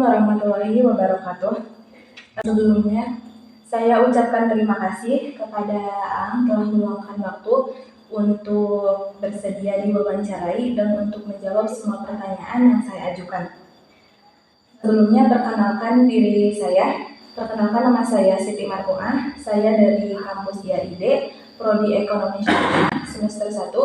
warahmatullahi wabarakatuh. Sebelumnya, saya ucapkan terima kasih kepada Aang telah meluangkan waktu untuk bersedia diwawancarai dan untuk menjawab semua pertanyaan yang saya ajukan. Sebelumnya, perkenalkan diri saya. Perkenalkan, nama saya Siti Marfuah. Saya dari kampus IAID, Prodi Ekonomi Syariah, semester 1.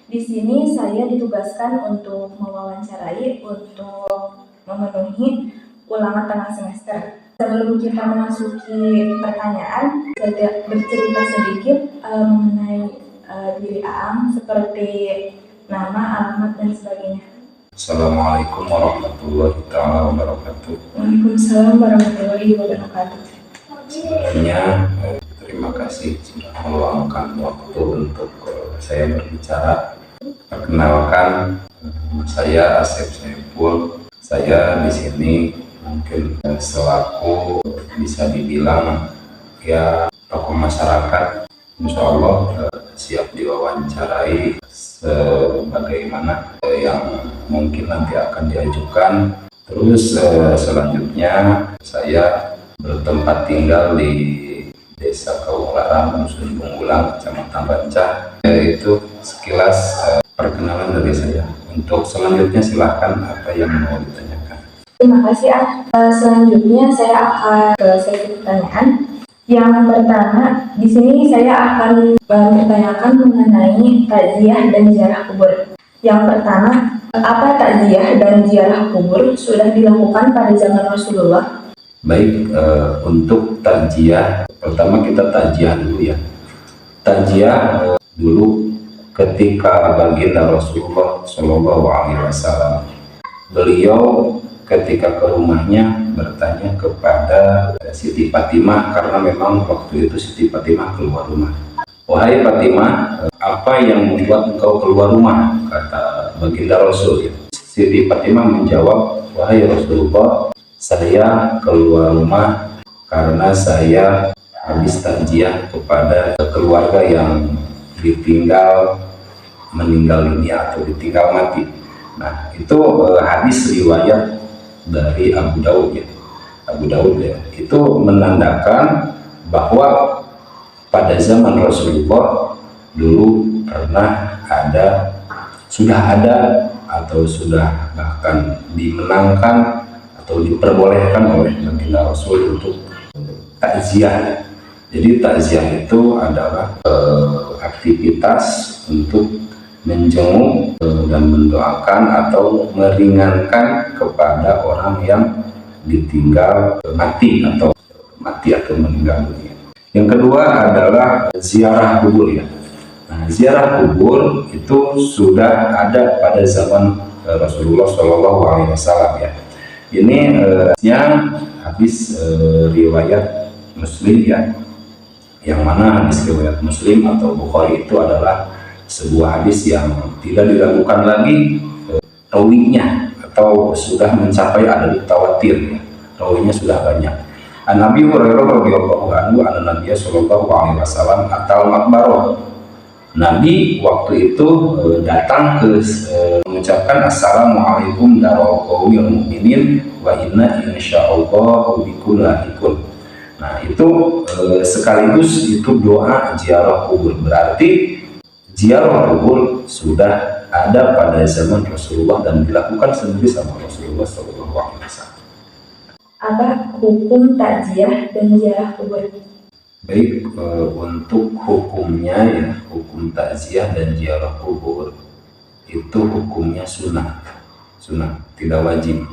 Di sini saya ditugaskan untuk mewawancarai untuk memenuhi ulangan tengah semester. Sebelum kita memasuki pertanyaan, saya bercerita sedikit mengenai diri Aang, seperti nama, alamat, dan sebagainya. Assalamualaikum warahmatullahi wabarakatuh. Waalaikumsalam warahmatullahi wabarakatuh. Sebelumnya, terima kasih sudah meluangkan waktu untuk saya berbicara. Perkenalkan, saya Asep Saiful. Saya di sini mungkin selaku bisa dibilang ya tokoh masyarakat. Insya Allah siap diwawancarai sebagaimana yang mungkin nanti akan diajukan. Terus selanjutnya saya bertempat tinggal di Desa Kaunglaran, Dusun Bunggulang, Kecamatan Bancah. Itu sekilas perkenalan dari saya. Untuk selanjutnya silahkan apa yang mau ditanyakan. Terima kasih. Selanjutnya saya akan ke sesi pertanyaan. Yang pertama, di sini saya akan bertanyakan mengenai takziah dan ziarah kubur. Yang pertama, apa takziah dan ziarah kubur sudah dilakukan pada zaman Rasulullah? Baik, untuk takziah, pertama kita takziah dulu ya. Takziah dulu ketika baginda Rasulullah Shallallahu Alaihi Wasallam, beliau ketika ke rumahnya bertanya kepada Siti Fatimah, karena memang waktu itu Siti Fatimah keluar rumah. Wahai Fatimah, apa yang membuat engkau keluar rumah? Kata baginda Rasul. Siti Fatimah menjawab, wahai Rasulullah, saya keluar rumah karena saya habis takziah kepada keluarga yang meninggal dunia atau ditinggal mati. Nah, itu hadis riwayat dari Abu Daud ya. Abu Daud ya. Itu menandakan bahwa pada zaman Rasulullah dulu sudah ada atau sudah bahkan dimenangkan atau diperbolehkan oleh baginda Rasul untuk takziah. Jadi takziah itu adalah aktivitas untuk menjenguk dan mendoakan atau meringankan kepada orang yang ditinggal mati atau meninggal dunia. Yang kedua adalah ziarah kubur ya. Nah, ziarah kubur itu sudah ada pada zaman Rasulullah Shallallahu Alaihi Wasallam ya. Ini yang habis riwayat Muslim ya, yang mana hadis riwayat Muslim atau Bukhari itu adalah sebuah hadis yang tidak diragukan lagi rawinya atau sudah mencapai adad tawatir ya. Rawinya sudah banyak. An Abi Hurairah radhiyallahu anhu anna Nabiy sallallahu alaihi wasallam atal makbaroh. Nabi waktu itu datang ke mengucapkan assalamualaikum darul qaumil mukminin wa inna insyaallah bikum lahiqun. Nah, itu sekaligus itu doa ziarah kubur. Berarti ziarah kubur sudah ada pada zaman Rasulullah dan dilakukan sendiri sama Rasulullah SAW. Apa hukum takziah dan ziarah kubur? Baik, untuk hukumnya ya, hukum takziah dan ziarah kubur itu hukumnya sunnah, tidak wajib.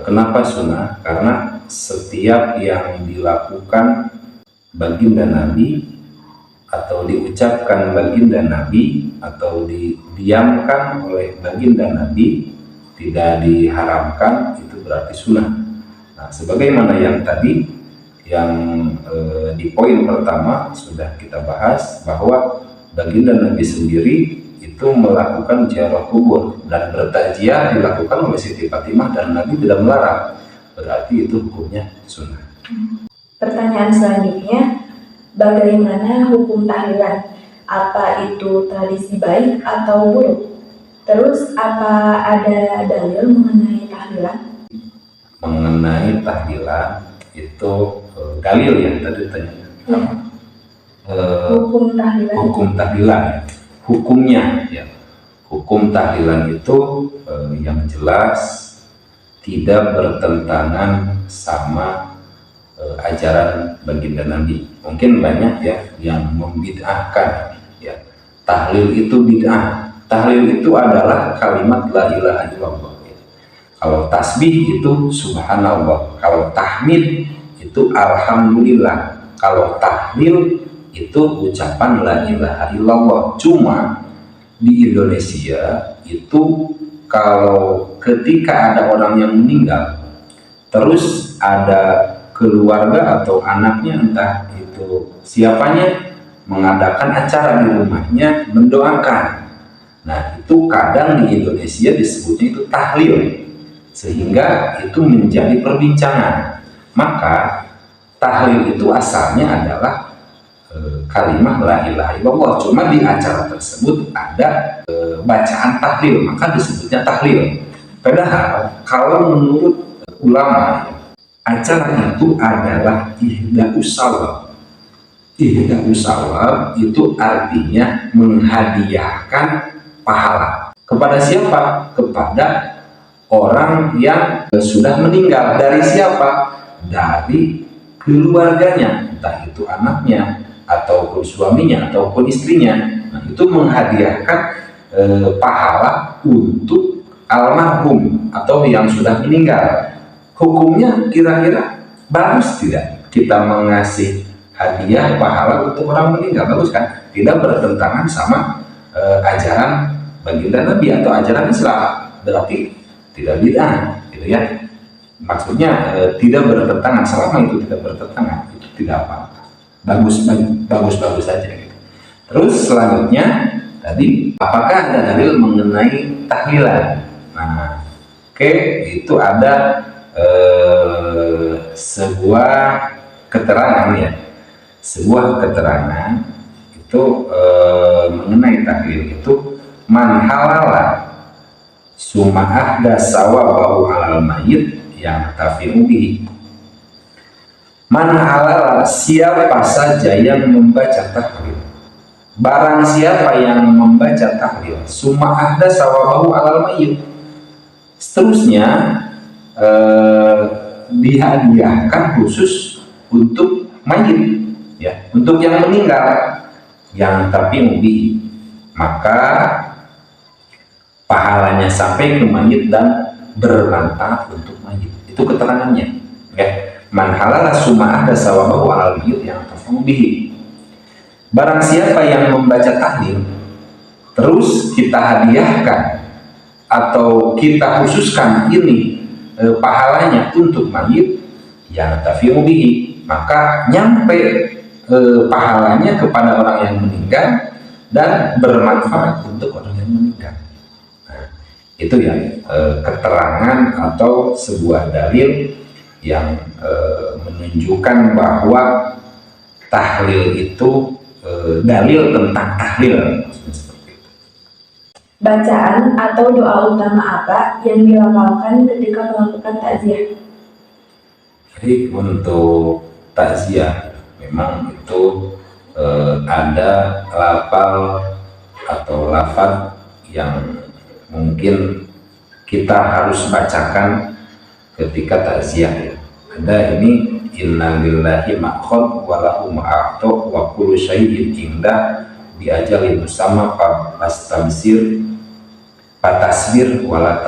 Kenapa sunnah? Karena setiap yang dilakukan baginda Nabi atau diucapkan baginda Nabi atau didiamkan oleh baginda Nabi tidak diharamkan, itu berarti sunnah. Nah, sebagaimana yang tadi di poin pertama sudah kita bahas bahwa baginda Nabi sendiri itu melakukan ziarah kubur dan bertakziah dilakukan oleh Siti Fatimah dan Nabi tidak melarang, berarti itu hukumnya sunnah. Pertanyaan selanjutnya, bagaimana hukum tahlilan? Apa itu tradisi baik atau buruk? Terus apa ada dalil mengenai tahlilan? mengenai tahlilan itu dalil ya tadi tanya Hukum tahlilan. hukum tahlilan, hukumnya ya. Hukum tahlilan itu yang jelas tidak bertentangan sama ajaran baginda Nabi. Mungkin banyak ya yang membid'ahkan ya. Tahlil itu bid'ah. Tahlil itu adalah kalimat la ilaha illallah. Kalau tasbih itu subhanallah. Kalau tahmid itu alhamdulillah. Kalau tahlil itu ucapan la ilaha illallah. Cuma di Indonesia itu kalau ketika ada orang yang meninggal, terus ada keluarga atau anaknya entah itu siapanya mengadakan acara di rumahnya mendoakan. Nah itu kadang di Indonesia disebutnya itu tahlil, sehingga itu menjadi perbincangan. Maka tahlil itu asalnya adalah kalimat la ilaha illallah, cuma di acara tersebut ada bacaan tahlil, maka disebutnya tahlil. Padahal kalau menurut ulama acara itu adalah ihda'us shawab. Ihda'us shawab itu artinya menghadiahkan pahala. Kepada siapa? Kepada orang yang sudah meninggal. Dari siapa? Dari keluarganya, entah itu anaknya ataupun suaminya ataupun istrinya. Nah, itu menghadiahkan pahala untuk almarhum atau yang sudah meninggal. Hukumnya kira-kira bagus tidak kita mengasih hadiah pahala untuk orang meninggal? Bagus kan? Tidak bertentangan sama ajaran baginda Nabi atau ajaran Islam, berarti tidak bid'ah gitu ya. Maksudnya tidak bertentangan, selama itu tidak bertentangan itu tidak apa-apa, bagus saja gitu. Terus selanjutnya tadi, apakah ada dalil mengenai tahlilan? Nah, oke, itu ada sebuah keterangan ya, sebuah keterangan itu mengenai tahlil itu man halala summa ahda sawabahu alal mayyit yang tafi'u bihi. Man halala, siapa saja yang membaca tahlil, barang siapa yang membaca tahlil summa ahda sawabahu alal mayyit, seterusnya dihadiahkan khusus untuk mayit ya, untuk yang meninggal, yang tafi'u bihi, maka pahalanya sampai ke mayit dan bermanfaat untuk mayit. Itu keterangannya ya. Man halala summa ahda sawabahu alal mayyit yang tafi'u bihi. Barang siapa yang membaca tahlil terus kita hadiahkan atau kita khususkan ini pahalanya untuk mayit yang tafi'u bihi, maka nyampe pahalanya kepada orang yang meninggal dan bermanfaat untuk orang yang meninggal. Nah, itu ya keterangan atau sebuah dalil yang menunjukkan bahwa tahlil itu dalil tentang tahlil. Bacaan atau doa utama apa yang dilafalkan ketika melakukan takziah? Jadi untuk takziah memang itu ada lafal atau lafaz yang mungkin kita harus bacakan ketika takziah ya. Ada ini inna lillahi ma'khad wa lahu ma'ato wa kullu syai'in indah bi ajalin musamma fatasbir wala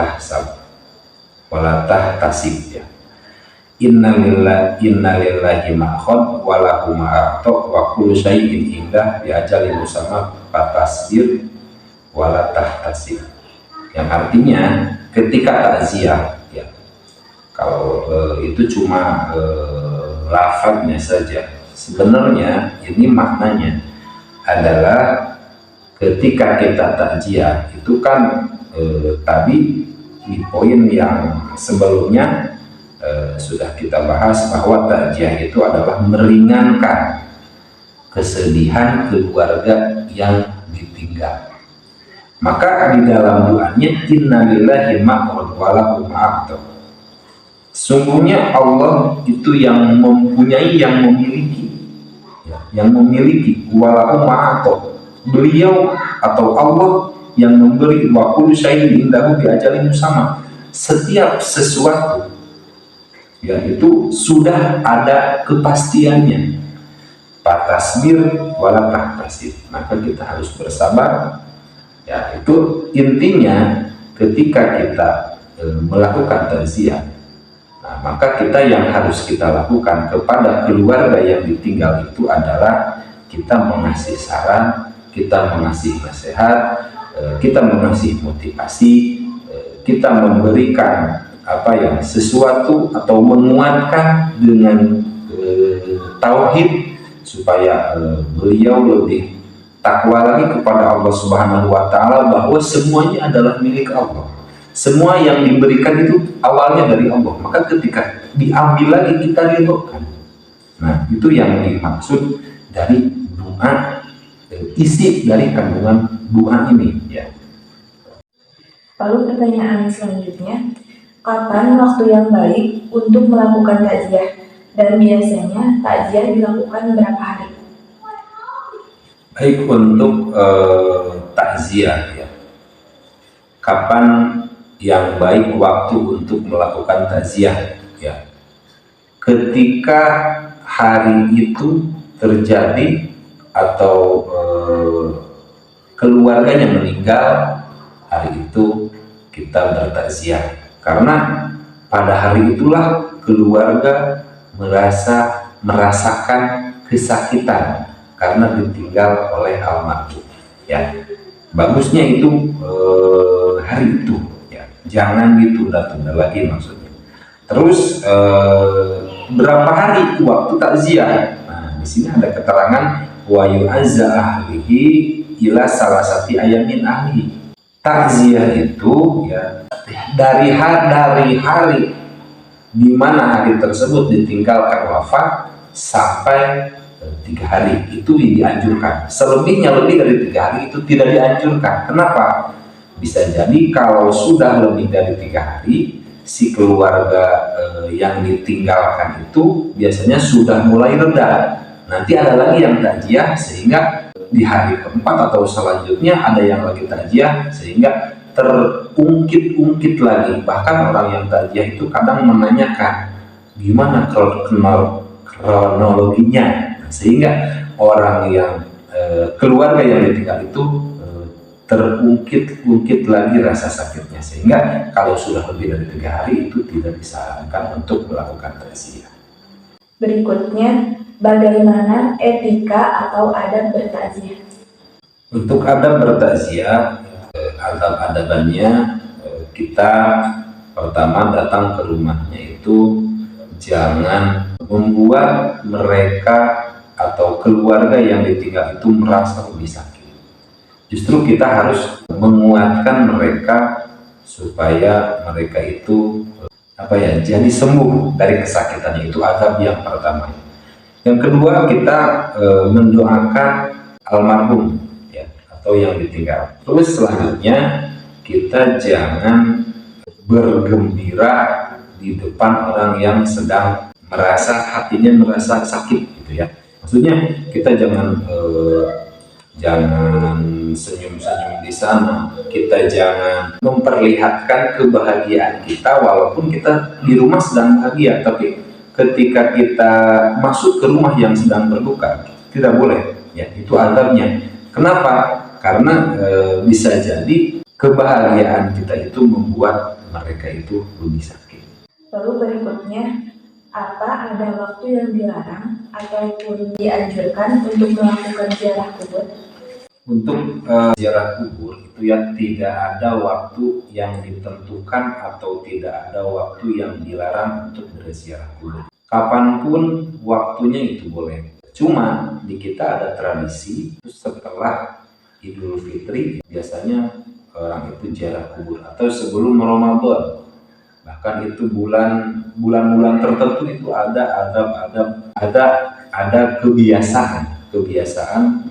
tahtasib ya. Inna lillahi ma'khad wa lahu ma'ato wa kullu syai'in indah bi ajalin musamma fatasbir wala tahtasib, yang artinya ketika takziah ya, kalau itu cuma lafaznya saja, sebenarnya ini maknanya adalah ketika kita takziah itu kan tadi di poin yang sebelumnya sudah kita bahas bahwa takziah itu adalah meringankan kesedihan keluarga yang ditinggal. Maka di dalam doanya innalillahi ma'rud walahu ma'abdu, Sungguhnya Allah itu yang mempunyai, yang memiliki, ya, yang memiliki. Walahu ma'ato, beliau atau Allah yang memberi. Wa kullu syai'in indahu bi ajalin musamma, setiap sesuatu yaitu sudah ada kepastiannya. Patasbir wala tahtasib, maka kita harus bersabar. Ya, itu intinya ketika kita melakukan takziah. Nah, maka kita yang harus kita lakukan kepada keluarga yang ditinggal itu adalah kita mengasih saran, kita mengasih nasihat, kita mengasih motivasi, kita memberikan sesuatu atau menguatkan dengan tauhid supaya beliau lebih takwa lagi kepada Allah Subhanahu wa taala, bahwa semuanya adalah milik Allah. Semua yang diberikan itu awalnya dari Allah, maka ketika diambil lagi kita ridhokan. Nah, itu yang dimaksud dari doa, isi dari kandungan doa ini, ya. Lalu pertanyaan selanjutnya, kapan waktu yang baik untuk melakukan takziah, dan biasanya takziah dilakukan berapa hari? Baik, untuk takziah, ya. Kapan yang baik waktu untuk melakukan takziah, ya? Ketika hari itu terjadi atau keluarganya meninggal, hari itu kita bertakziah, karena pada hari itulah keluarga merasakan kesakitan karena ditinggal oleh almarhum, ya. Bagusnya itu hari itu, ya. Jangan ditunda-tunda lagi maksudnya. Terus berapa hari waktu takziah? Nah, di sini ada keterangan wa yu'azza ahlihi ila salasati ayamin ahli. Takziah itu, ya, dari hari di mana hari tersebut ditinggalkan wafat sampai 3 hari itu dianjurkan. Selebihnya, lebih dari 3 hari itu tidak dianjurkan. Kenapa? Bisa jadi kalau sudah lebih dari 3 hari, si keluarga yang ditinggalkan itu biasanya sudah mulai reda. Nanti ada lagi yang takziah, sehingga di hari keempat atau selanjutnya ada yang lagi takziah, sehingga terungkit-ungkit lagi. Bahkan orang yang takziah itu kadang menanyakan gimana kronologinya, sehingga orang yang keluarga yang ditinggal itu terungkit-ungkit lagi rasa sakitnya, sehingga kalau sudah lebih dari 3 hari itu tidak disarankan untuk melakukan takziah. Berikutnya, bagaimana etika atau adab bertakziah? Untuk adab bertakziah, adab-adabannya, kita pertama datang ke rumahnya itu jangan membuat mereka atau keluarga yang ditinggal itu merasa lebih sakit. Justru kita harus menguatkan mereka supaya mereka itu jadi sembuh dari kesakitannya. Itu adab yang pertama. Yang kedua, kita mendoakan almarhum, ya, atau yang ditinggal. Terus selanjutnya, kita jangan bergembira di depan orang yang sedang hatinya merasa sakit, gitu ya. Maksudnya kita jangan senyum-senyum di sana, kita jangan memperlihatkan kebahagiaan kita walaupun kita di rumah sedang bahagia, tapi ketika kita masuk ke rumah yang sedang berduka, tidak boleh, ya. Itu adabnya. Kenapa? Karena bisa jadi kebahagiaan kita itu membuat mereka itu lebih sakit. Lalu berikutnya, apa ada waktu yang dilarang ataupun dianjurkan untuk melakukan ziarah kubur? Untuk ziarah kubur itu, ya, tidak ada waktu yang ditentukan atau tidak ada waktu yang dilarang untuk berziarah kubur. Kapanpun waktunya itu boleh. Cuma di kita ada tradisi setelah Idul Fitri biasanya orang itu ziarah kubur, atau sebelum Ramadan. Bahkan itu bulan-bulan tertentu itu ada kebiasaan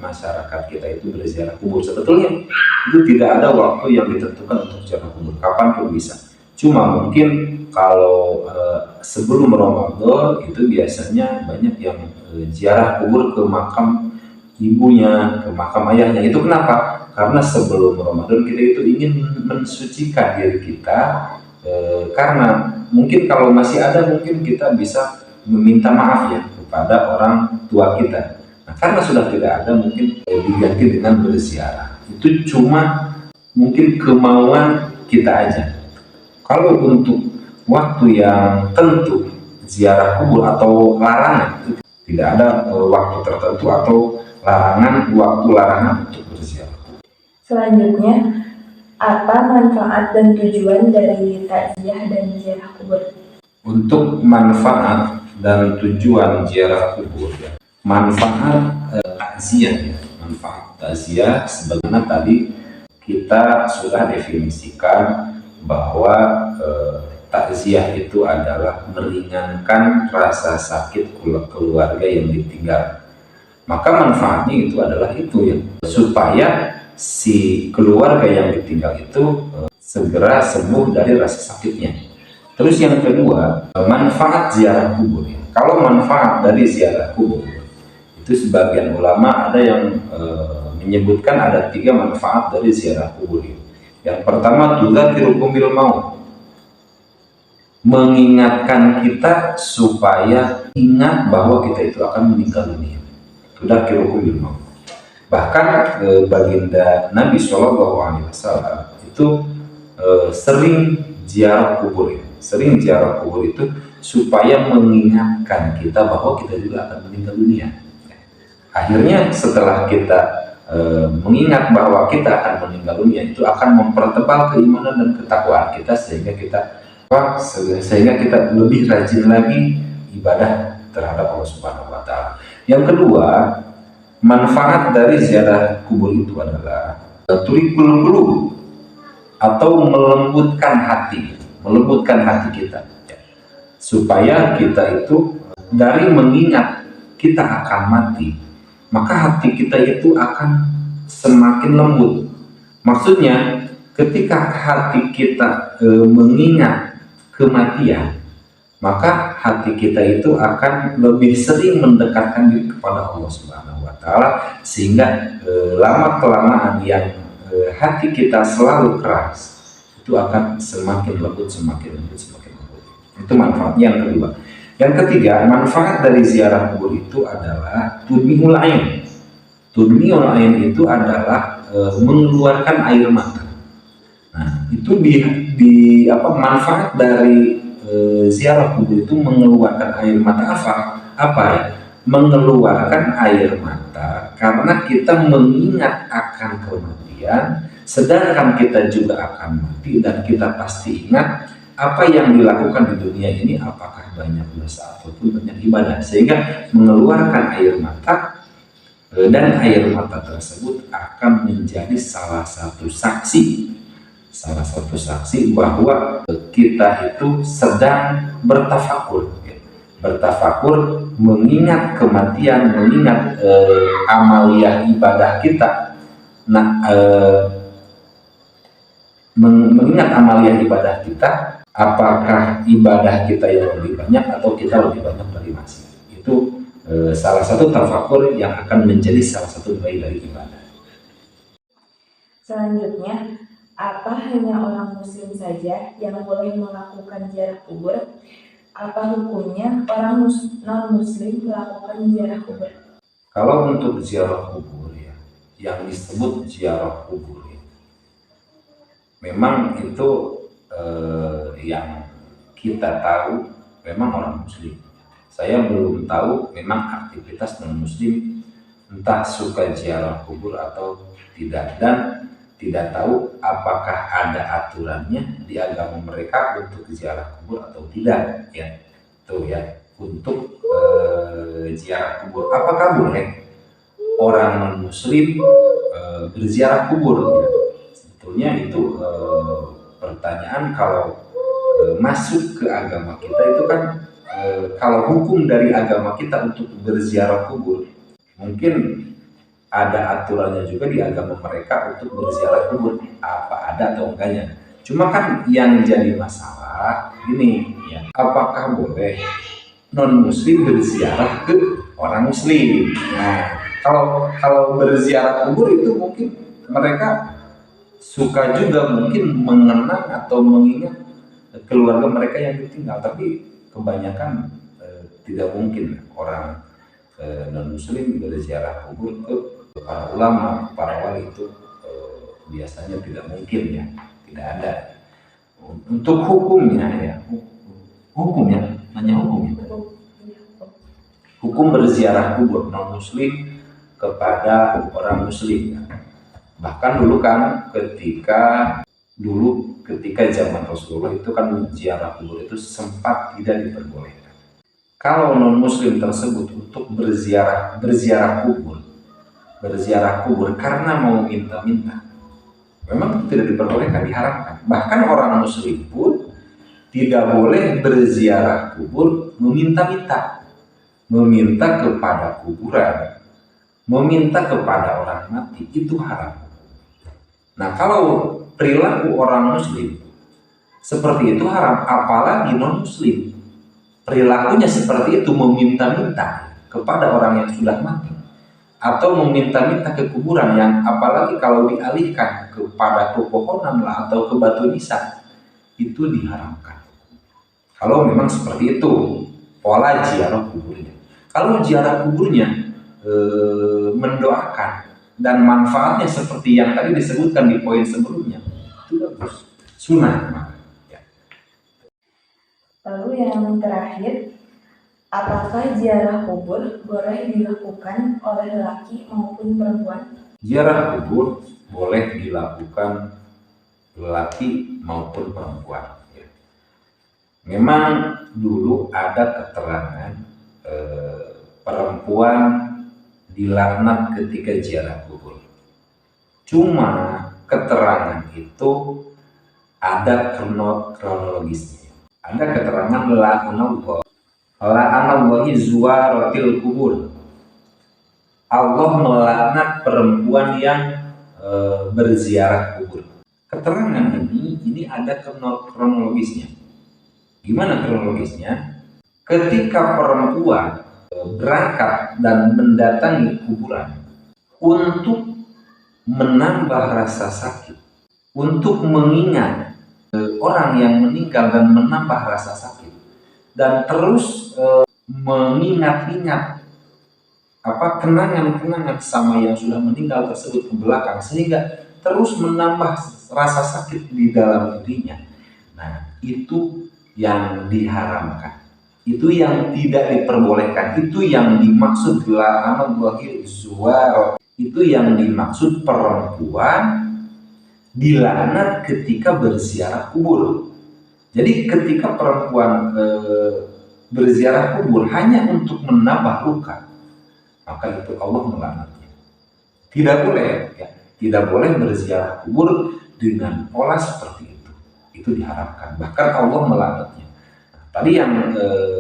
masyarakat kita itu berziarah kubur. Sebetulnya itu tidak ada waktu yang ditentukan untuk ziarah kubur, kapan pun bisa. Cuma mungkin kalau sebelum Ramadan itu biasanya banyak yang ziarah kubur ke makam ibunya, ke makam ayahnya. Itu kenapa? Karena sebelum Ramadan kita itu ingin mensucikan diri kita, karena mungkin kalau masih ada mungkin kita bisa meminta maaf ya kepada orang tua kita. Nah, karena sudah tidak ada mungkin diganti dengan berziarah. Itu cuma mungkin kemauan kita aja. Kalau untuk waktu yang tentu ziarah kubur atau larangan, itu tidak ada waktu tertentu atau waktu larangan untuk berziarah. Selanjutnya, apa manfaat dan tujuan dari takziah dan ziarah kubur? Untuk manfaat dan tujuan ziarah kubur, ya. Manfaat takziah, ya. Manfaat takziah sebagaimana tadi kita sudah definisikan bahwa takziah itu adalah meringankan rasa sakit keluarga yang ditinggal. Maka manfaatnya itu adalah itu ya, supaya si keluarga yang ditinggal itu segera sembuh dari rasa sakitnya. Terus yang kedua, manfaat ziarah kubur. Kalau manfaat dari ziarah kubur itu sebagian ulama ada yang menyebutkan ada 3 manfaat dari ziarah kubur. Yang pertama, tudzakirukum bil maut, mengingatkan kita supaya ingat bahwa kita itu akan meninggal dunia. Tudzakirukum bil maut. Bahkan baginda Nabi SAW itu sering ziarah kubur. Sering ziarah kubur itu supaya mengingatkan kita bahwa kita juga akan meninggal dunia. Akhirnya setelah kita mengingat bahwa kita akan meninggal dunia, itu akan mempertebal keimanan dan ketakwaan kita sehingga kita lebih rajin lagi ibadah terhadap Allah Subhanahu wa taala. Yang kedua, manfaat dari ziarah kubur itu adalah turikul qulub atau melembutkan hati kita, supaya kita itu dari mengingat kita akan mati, maka hati kita itu akan semakin lembut. Maksudnya ketika hati kita mengingat kematian, maka hati kita itu akan lebih sering mendekatkan diri kepada Allah Subhanahu wa taala, sehingga lama kelamaan yang hati kita selalu keras itu akan semakin lembut. Itu manfaatnya yang kedua. Yang ketiga, manfaat dari ziarah kubur itu adalah tudmiul ain. Tudmiul ain itu adalah mengeluarkan air mata. Nah, itu manfaat dari ziarah kubur itu mengeluarkan air mata apa ya? Mengeluarkan air mata karena kita mengingat akan kematian, sedangkan kita juga akan mati, dan kita pasti ingat apa yang dilakukan di dunia ini, apakah banyak dosa ataupun banyak ibadah, sehingga mengeluarkan air mata, dan air mata tersebut akan menjadi salah satu saksi bahwa kita itu sedang bertafakur, mengingat kematian, mengingat amaliyah ibadah kita. Nah, mengingat amaliyah ibadah kita, apakah ibadah kita yang lebih banyak atau kita lebih banyak dari maksiat. Itu salah satu tafakur yang akan menjadi salah satu bagian dari ibadah. Selanjutnya, apa hanya orang muslim saja yang boleh melakukan ziarah kubur? Apa hukumnya orang non-muslim melakukan ziarah kubur? Kalau untuk ziarah kubur ya, yang disebut ziarah kubur ya, memang itu yang kita tahu memang orang muslim. Saya belum tahu memang aktivitas non-muslim entah suka ziarah kubur atau tidak, dan tidak tahu apakah ada aturannya di agama mereka untuk ziarah kubur atau tidak ya. Tuh ya, untuk ziarah kubur, apakah boleh orang non-muslim berziarah kubur ya? Sebetulnya itu pertanyaan kalau masuk ke agama kita itu kan, kalau hukum dari agama kita untuk berziarah kubur, mungkin ada aturannya juga di agama mereka untuk berziarah kubur, apa ada atau enggaknya. Cuma kan yang jadi masalah ini ya, apakah boleh non muslim berziarah ke orang muslim? Nah, kalau berziarah kubur itu mungkin mereka suka juga mungkin mengenang atau mengingat keluarga mereka yang ditinggal, tapi kebanyakan tidak mungkin orang non muslim berziarah kubur ke para ulama, para wali itu biasanya tidak mungkin ya, tidak ada. Untuk hukumnya ya, hukumnya hanya hukumnya. Hukum berziarah kubur non muslim kepada orang muslim. Bahkan dulu kan ketika zaman Rasulullah itu kan ziarah kubur itu sempat tidak diperbolehkan. Kalau non muslim tersebut untuk berziarah kubur karena mau minta-minta, memang tidak diperbolehkan, diharamkan. Bahkan orang muslim pun tidak boleh berziarah kubur meminta-minta, meminta kepada kuburan, meminta kepada orang mati, itu haram. Nah, kalau perilaku orang muslim seperti itu haram, apalagi non muslim perilakunya seperti itu, meminta-minta kepada orang yang sudah mati atau meminta-minta ke kuburan, yang apalagi kalau dialihkan kepada pepohonan lah atau ke batu nisan, itu diharamkan. Kalau memang seperti itu pola ziarah kuburnya. Kalau ziarah kuburnya mendoakan dan manfaatnya seperti yang tadi disebutkan di poin sebelumnya, itu bagus, sunnah. Lalu yang terakhir, apakah ziarah kubur boleh dilakukan oleh laki maupun perempuan? Ziarah kubur boleh dilakukan laki maupun perempuan. Memang dulu ada keterangan perempuan dilaknat ketika ziarah kubur. Cuma keterangan itu ada kronologisnya. Ada keterangan la'anallahi zuwaratil kubur. Allah melaknat perempuan yang berziarah kubur. Keterangan ini ada kronologisnya. Gimana kronologisnya? Ketika perempuan berangkat dan mendatangi kuburan untuk menambah rasa sakit, untuk mengingat orang yang meninggal dan menambah rasa sakit, dan terus mengingat-ingat kenangan-kenangan sama yang sudah meninggal tersebut ke belakang, sehingga terus menambah rasa sakit di dalam dirinya. Nah, itu yang diharamkan, itu yang tidak diperbolehkan, itu yang dimaksud la'anallahi zuwar, itu yang dimaksud perempuan dilaknat ketika berziarah kubur. Jadi ketika perempuan berziarah kubur hanya untuk menambah luka, maka itu Allah melaknatnya. Tidak boleh ya, tidak boleh berziarah kubur dengan pola seperti itu diharapkan, bahkan Allah melaknatnya. Nah, tadi yang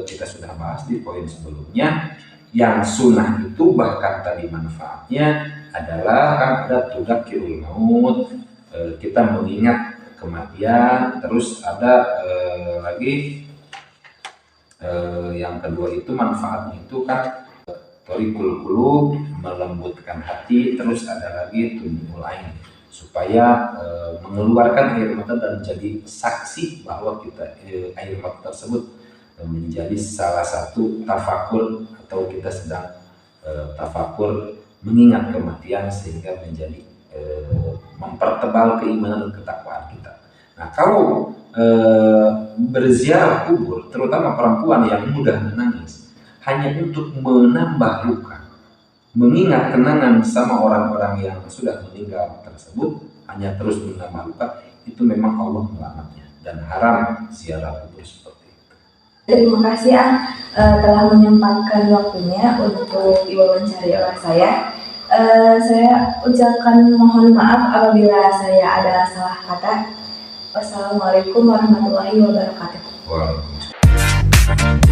kita sudah bahas di poin sebelumnya, yang sunnah itu bahkan tadi manfaatnya adalah kan ada tudzakirul maut, kita mengingat kematian. Terus ada lagi yang kedua itu manfaatnya itu kan thariqul qulub, melembutkan hati. Terus ada lagi tumul ain, supaya mengeluarkan air mata dan menjadi saksi bahwa kita air mata tersebut menjadi salah satu tafakur, atau kita sedang tafakur mengingat kematian, sehingga menjadi mempertebal keimanan dan ketakwaan kita. Nah, kalau berziarah kubur, terutama perempuan yang mudah menangis, hanya untuk menambah luka, mengingat kenangan sama orang-orang yang sudah meninggal tersebut, hanya terus menambah luka, itu memang Allah melaknatnya dan haram ziarah kubur seperti itu. Terima kasih telah menyempatkan waktunya untuk diwawancara oleh saya. Saya ucapkan mohon maaf apabila saya ada salah kata. Wassalamualaikum warahmatullahi wabarakatuh. Waalaikumsalam.